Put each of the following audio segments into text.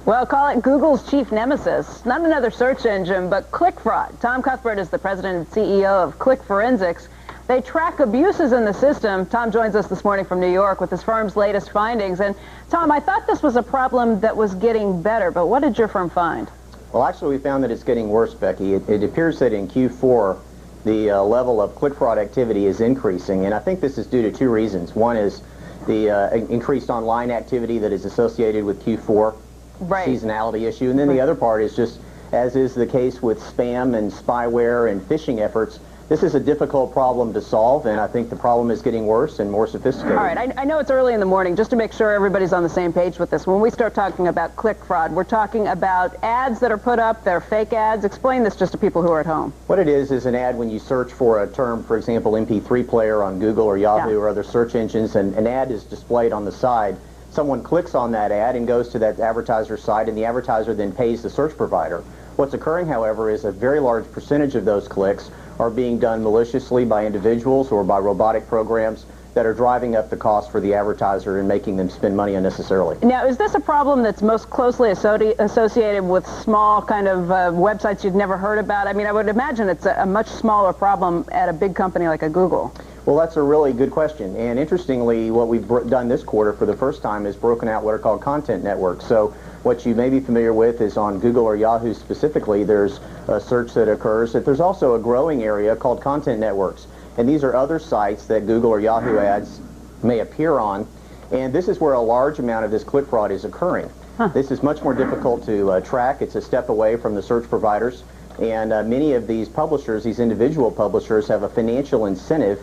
Well, call it Google's chief nemesis. Not another search engine, but click fraud. Tom Cuthbert is the president and CEO of Click Forensics. They track abuses in the system. Tom joins us this morning from New York with his firm's latest findings. And Tom, I thought this was a problem that was getting better, but what did your firm find? Well, actually, we found that it's getting worse, Becky. It appears that in Q4, the level of click fraud activity is increasing, and I think this is due to two reasons. One is the increased online activity that is associated with Q4, seasonality issue, and then the other part is just, as is the case with spam and spyware and phishing efforts, this is a difficult problem to solve, and I think the problem is getting worse and more sophisticated. All right, I know it's early in the morning. Just to make sure everybody's on the same page with this, when we start talking about click fraud, we're talking about ads that are put up, they're fake ads. Explain this just to people who are at home. What it is an ad when you search for a term, for example, MP3 player on Google or Yahoo or other search engines, and an ad is displayed on the side. Someone clicks on that ad and goes to that advertiser's site, and the advertiser then pays the search provider. What's occurring, however, is a very large percentage of those clicks are being done maliciously by individuals or by robotic programs that are driving up the cost for the advertiser and making them spend money unnecessarily. Now, is this a problem that's most closely associated with small kind of websites you've never heard about? I mean, I would imagine it's a much smaller problem at a big company like a Google. Well, that's a really good question. And interestingly, what we've done this quarter for the first time is broken out what are called content networks. So what you may be familiar with is on Google or Yahoo specifically, there's a search that occurs. But there's also a growing area called content networks. And these are other sites that Google or Yahoo ads may appear on. And this is where a large amount of this click fraud is occurring. This is much more difficult to track. It's a step away from the search providers. And many of these publishers, these individual publishers, have a financial incentive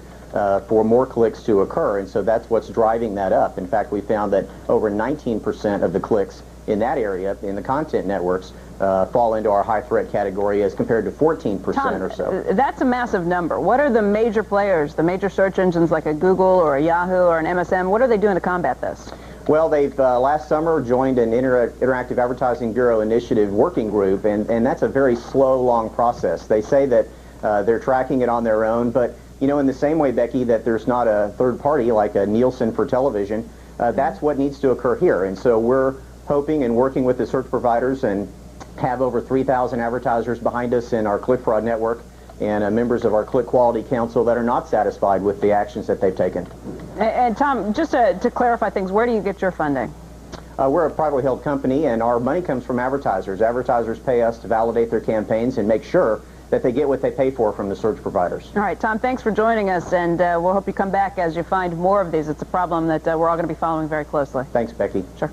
for more clicks to occur, and so that's what's driving that up. In fact, we found that over 19% of the clicks in that area, in the content networks, fall into our high threat category as compared to 14% or so. That's a massive number. What are the major players, the major search engines like a Google or a Yahoo or an MSM, what are they doing to combat this? Well, they've last summer joined an Interactive Advertising Bureau Initiative working group, and that's a very slow, long process. They say that they're tracking it on their own, but you know, in the same way, Becky, that there's not a third party like a Nielsen for television, that's what needs to occur here. And so we're hoping and working with the search providers and have over 3,000 advertisers behind us in our click fraud network and members of our Click Quality Council that are not satisfied with the actions that they've taken. And Tom, just to clarify things, where do you get your funding? We're a privately held company, and our money comes from advertisers. Advertisers pay us to validate their campaigns and make sure that they get what they pay for from the search providers. All right, Tom, thanks for joining us, and we'll hope you come back as you find more of these. It's a problem that we're all going to be following very closely. Thanks, Becky. Sure.